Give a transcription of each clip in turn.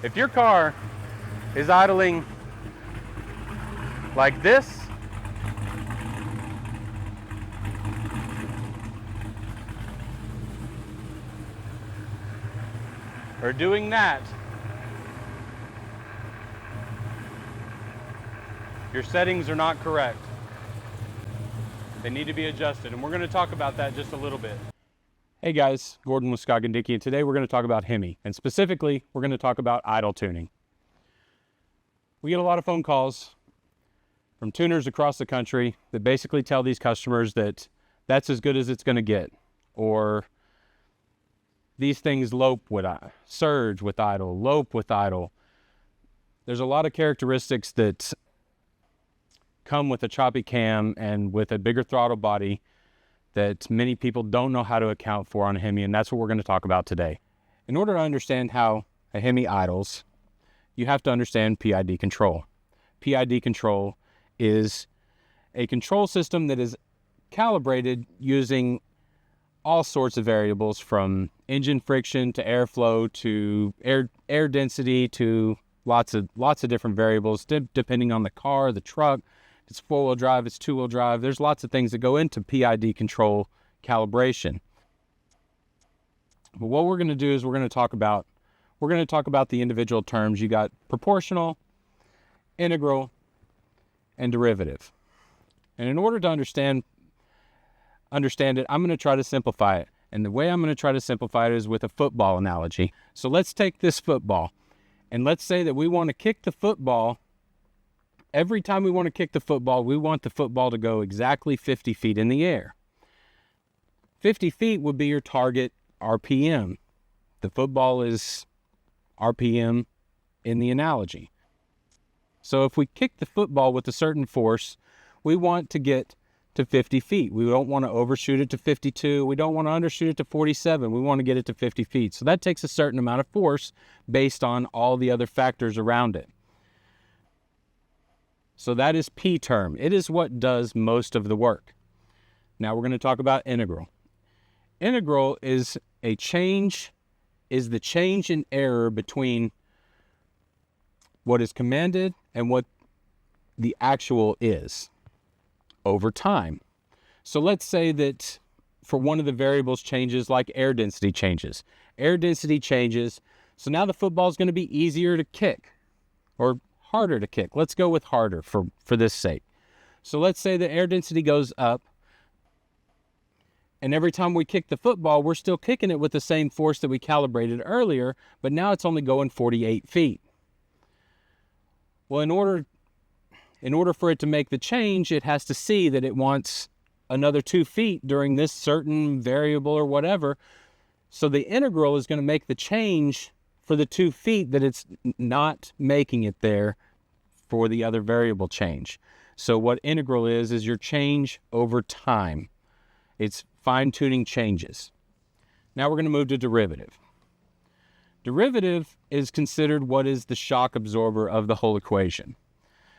If your car is idling like this, or doing that, your settings are not correct. They need to be adjusted, and we're going to talk about that just a little bit. Hey guys, Gordon with Scoggin-Dickey, and today we're going to talk about Hemi, and specifically, we're going to talk about idle tuning. We get a lot of phone calls from tuners across the country that basically tell these customers that that's as good as it's going to get, or these things surge with idle, lope with idle. There's a lot of characteristics that come with a choppy cam and with a bigger throttle body that many people don't know how to account for on a Hemi, and that's what we're going to talk about today. In order to understand how a Hemi idles, you have to understand PID control. PID control is a control system that is calibrated using all sorts of variables, from engine friction to airflow to air density to lots of different variables depending on the car, the truck. It's four-wheel drive, it's two-wheel drive. There's lots of things that go into PID control calibration. But what we're going to do is we're going to talk about the individual terms. You got proportional, integral, and derivative. And in order to understand it, I'm going to try to simplify it. And the way I'm going to try to simplify it is with a football analogy. So let's take this football, and let's say that we want to kick the football. Every time we want to kick the football, we want the football to go exactly 50 feet in the air. 50 feet would be your target RPM. The football is RPM in the analogy. So if we kick the football with a certain force, we want to get to 50 feet. We don't want to overshoot it to 52. We don't want to undershoot it to 47. We want to get it to 50 feet. So that takes a certain amount of force based on all the other factors around it. So that is P term. It is what does most of the work. Now we're going to talk about integral. Integral is the change in error between what is commanded and what the actual is over time. So let's say that for one of the variables changes, like air density changes. Air density changes, so now the football is going to be easier to kick, or harder to kick. Let's go with harder for this sake. So let's say the air density goes up, and every time we kick the football, we're still kicking it with the same force that we calibrated earlier, but now it's only going 48 feet. Well, in order for it to make the change, it has to see that it wants another 2 feet during this certain variable or whatever. So the integral is going to make the change for the 2 feet that it's not making it there for the other variable change. So what integral is your change over time. It's fine-tuning changes. Now we're going to move to derivative. Derivative is considered what is the shock absorber of the whole equation.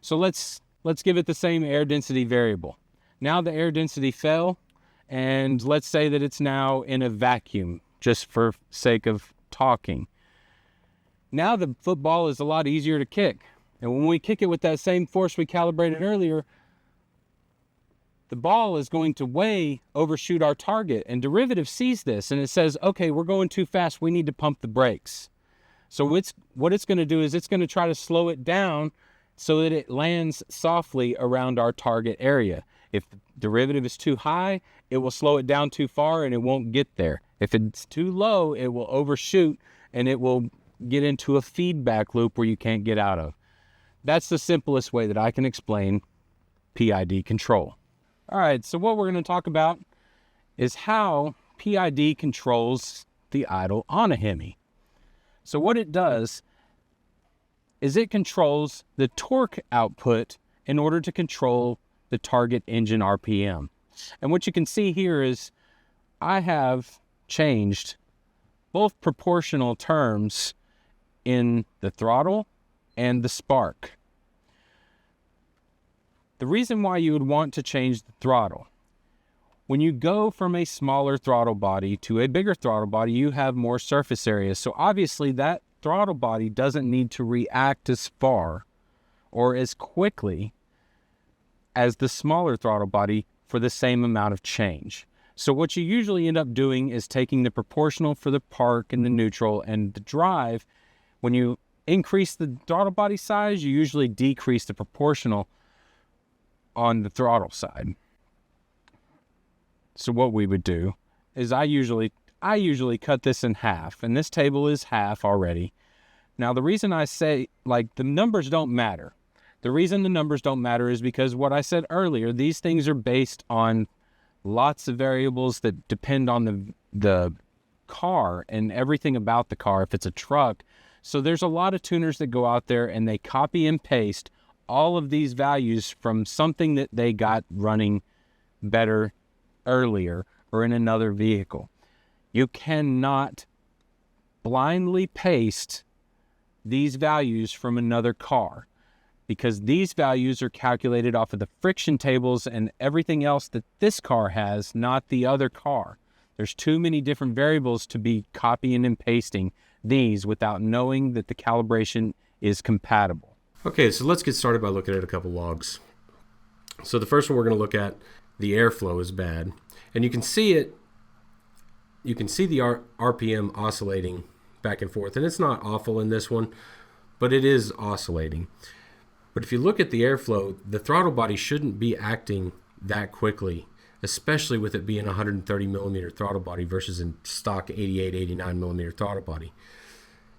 So let's give it the same air density variable. Now the air density fell, and let's say that it's now in a vacuum, just for sake of talking. Now the football is a lot easier to kick. And when we kick it with that same force we calibrated earlier, the ball is going to way overshoot our target. And derivative sees this, and it says, okay, we're going too fast. We need to pump the brakes. So what it's going to do is it's going to try to slow it down so that it lands softly around our target area. If the derivative is too high, it will slow it down too far and it won't get there. If it's too low, it will overshoot and it will get into a feedback loop where you can't get out of. That's the simplest way that I can explain PID control. All right, so what we're going to talk about is how PID controls the idle on a Hemi. So what it does is it controls the torque output in order to control the target engine RPM. And what you can see here is I have changed both proportional terms in the throttle and the spark. The reason why you would want to change the throttle, when you go from a smaller throttle body to a bigger throttle body, you have more surface area. So obviously that throttle body doesn't need to react as far or as quickly as the smaller throttle body for the same amount of change. So what you usually end up doing is taking the proportional for the park and the neutral and the drive. When you increase the throttle body size, you usually decrease the proportional on the throttle side. So what we would do is I usually cut this in half, and this table is half already. Now the reason I say, like, the numbers don't matter. The reason the numbers don't matter is because what I said earlier, these things are based on lots of variables that depend on the car and everything about the car if it's a truck. So there's a lot of tuners that go out there and they copy and paste all of these values from something that they got running better earlier or in another vehicle. You cannot blindly paste these values from another car, because these values are calculated off of the friction tables and everything else that this car has, not the other car. There's too many different variables to be copying and pasting these without knowing that the calibration is compatible. Okay, so let's get started by looking at a couple logs. So the first one we're going to look at, the airflow is bad. And you can see it, you can see the RPM oscillating back and forth. And it's not awful in this one, but it is oscillating. But if you look at the airflow, the throttle body shouldn't be acting that quickly, especially with it being a 130 millimeter throttle body versus a stock 88, 89 millimeter throttle body.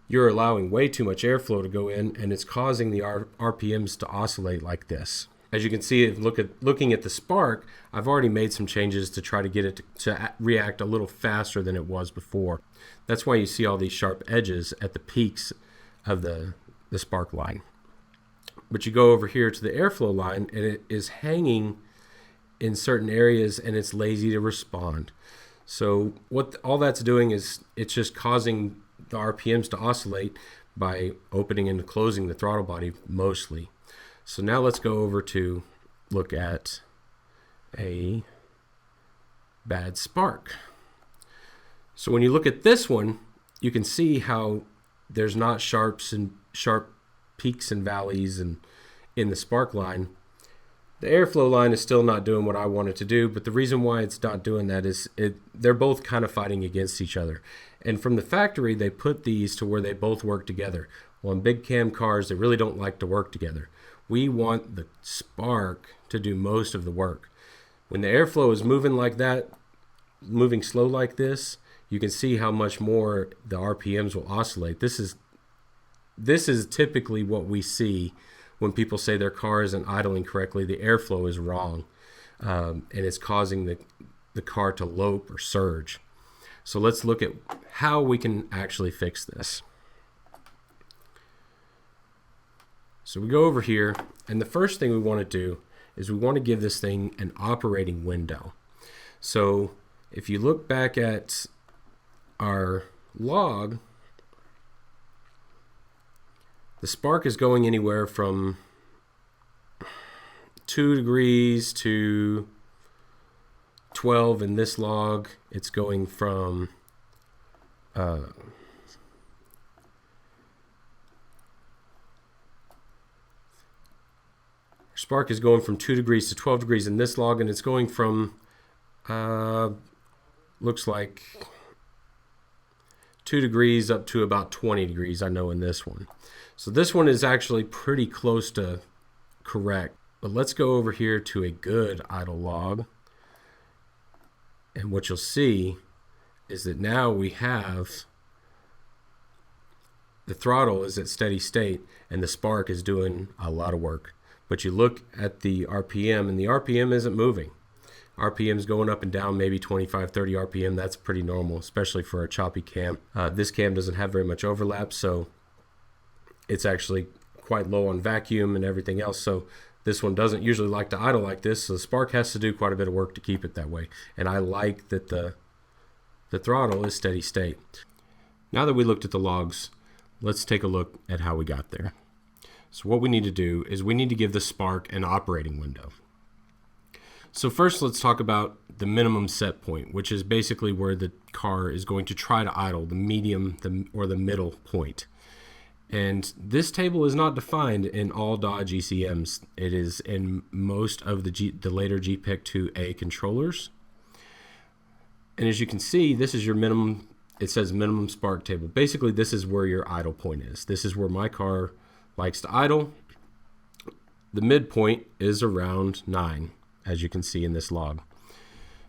You're allowing way too much airflow to go in, and it's causing the RPMs to oscillate like this. As you can see, looking at the spark, I've already made some changes to try to get it to react a little faster than it was before. That's why you see all these sharp edges at the peaks of the spark line. But you go over here to the airflow line, and it is hanging in certain areas, and it's lazy to respond. So what all that's doing is it's just causing the RPMs to oscillate by opening and closing the throttle body mostly. So now let's go over to look at a bad spark. So when you look at this one, you can see how there's not sharp peaks and valleys and in the spark line. The airflow line is still not doing what I want it to do, but the reason why it's not doing that is they're both kind of fighting against each other. And from the factory, they put these to where they both work together. Well, in big cam cars, they really don't like to work together. We want the spark to do most of the work. When the airflow is moving like that, moving slow like this, you can see how much more the RPMs will oscillate. This is typically what we see when people say their car isn't idling correctly. The airflow is wrong, and it's causing the car to lope or surge. So let's look at how we can actually fix this. So we go over here, and the first thing we want to do is we want to give this thing an operating window. So if you look back at our log, the spark is going anywhere from 2 degrees to 12. In this log, it's going from spark is going from 2 degrees to 12 degrees in this log, and it's going from looks like 2 degrees up to about 20 degrees, I know, in this one. So this one is actually pretty close to correct. But let's go over here to a good idle log. And what you'll see is that now we have the throttle is at steady state and the spark is doing a lot of work. But you look at the RPM, and the RPM isn't moving. RPM is going up and down, maybe 25, 30 RPM. That's pretty normal, especially for a choppy cam. This cam doesn't have very much overlap, so it's actually quite low on vacuum and everything else. So this one doesn't usually like to idle like this, so the spark has to do quite a bit of work to keep it that way. And I like that the throttle is steady state. Now that we looked at the logs, let's take a look at how we got there. So what we need to do is we need to give the spark an operating window. So first, let's talk about the minimum set point, which is basically where the car is going to try to idle, the medium or the middle point. And this table is not defined in all Dodge ECMs. It is in most of the later GPEC 2A controllers. And as you can see, this is your minimum, it says minimum spark table. Basically, this is where your idle point is. This is where my car likes to idle. The midpoint is around 9, as you can see in this log.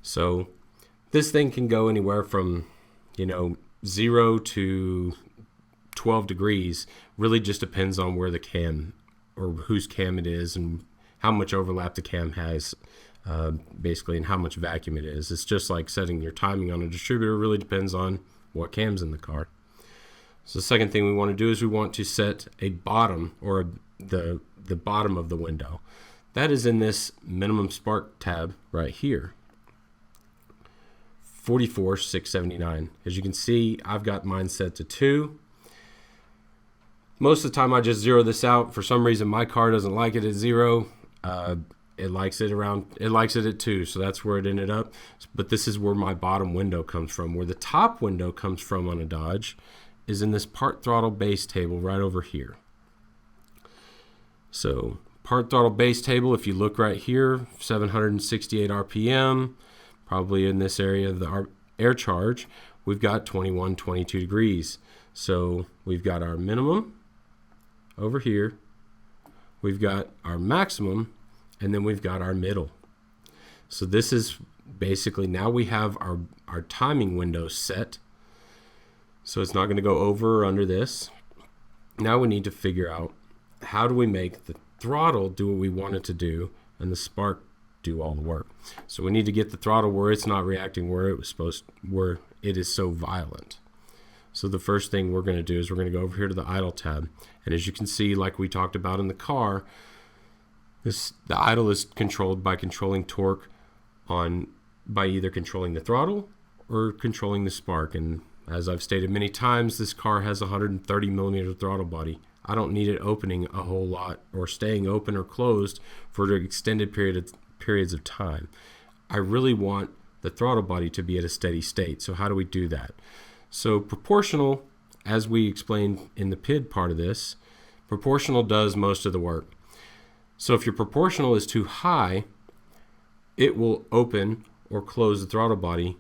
So this thing can go anywhere from, 0 to 12 degrees. Really just depends on where the cam or whose cam it is and how much overlap the cam has, basically, and how much vacuum it is. It's just like setting your timing on a distributor. It really depends on what cam's in the car. So the second thing we want to do is we want to set a bottom, or the bottom of the window. That is in this minimum spark tab right here, 44,679. As you can see, I've got mine set to 2. Most of the time I just zero this out. For some reason my car doesn't like it at 0. It likes it at 2, so that's where it ended up. But this is where my bottom window comes from. Where the top window comes from on a Dodge is in this part throttle base table right over here. So part throttle base table, if you look right here, 768 RPM, probably in this area of the air charge, we've got 21, 22 degrees. So we've got our minimum over here, we've got our maximum, and then we've got our middle. So this is basically, now we have our timing window set. So it's not going to go over or under this. Now we need to figure out, how do we make the throttle do what we want it to do and the spark do all the work? So we need to get the throttle where it's not reacting where it is so violent. So the first thing we're going to do is we're going to go over here to the idle tab. And as you can see, like we talked about in the car, the idle is controlled by controlling torque by either controlling the throttle or controlling the spark. And as I've stated many times, this car has a 130 millimeter throttle body. I don't need it opening a whole lot or staying open or closed for an extended periods of time. I really want the throttle body to be at a steady state. So how do we do that? So proportional, as we explained in the PID part of this, proportional does most of the work. So if your proportional is too high, it will open or close the throttle body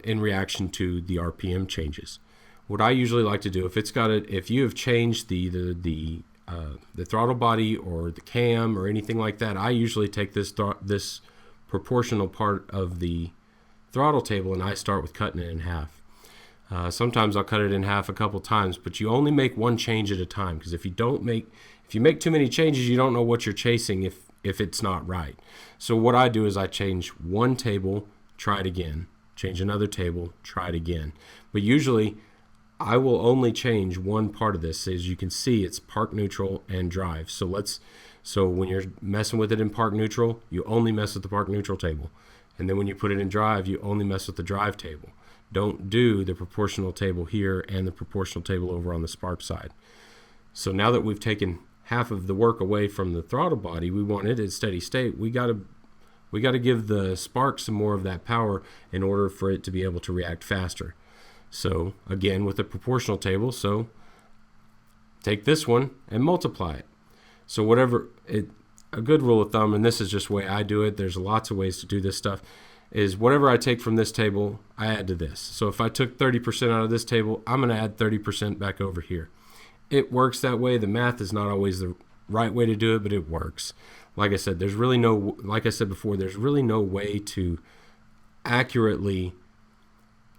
in reaction to the RPM changes. What I usually like to do, if you have changed the throttle body or the cam or anything like that, I usually take this proportional part of the throttle table and I start with cutting it in half. Sometimes I'll cut it in half a couple times, but you only make one change at a time, because if you make too many changes, you don't know what you're chasing if it's not right. So what I do is I change one table, try it again, change another table, try it again. But usually I will only change one part of this. As you can see, it's park neutral and drive. So when you're messing with it in park neutral, you only mess with the park neutral table. And then when you put it in drive, you only mess with the drive table. Don't do the proportional table here and the proportional table over on the spark side. So now that we've taken half of the work away from the throttle body, we want it at steady state. We got to give the spark some more of that power in order for it to be able to react faster. So again, with the proportional table, so take this one and multiply it. So a good rule of thumb, and this is just the way I do it, there's lots of ways to do this stuff, is whatever I take from this table, I add to this. So if I took 30% out of this table, I'm going to add 30% back over here. It works that way. The math is not always the right way to do it, but it works. Like I said, like I said before, there's really no way to accurately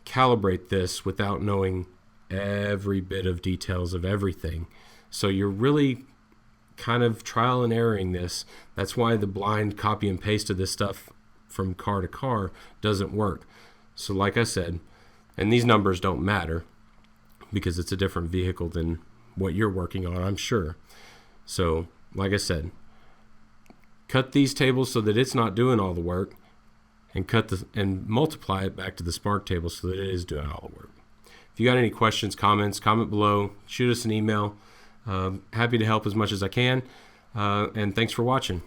calibrate this without knowing every bit of details of everything. So you're really kind of trial and erroring this. That's why the blind copy and paste of this stuff from car to car doesn't work. So like I said, and these numbers don't matter because it's a different vehicle than what you're working on, I'm sure. So like I said, cut these tables so that it's not doing all the work, and multiply it back to the spark table so that it is doing all the work. If you got any questions, comments, comment below, shoot us an email. Happy to help as much as I can, and thanks for watching.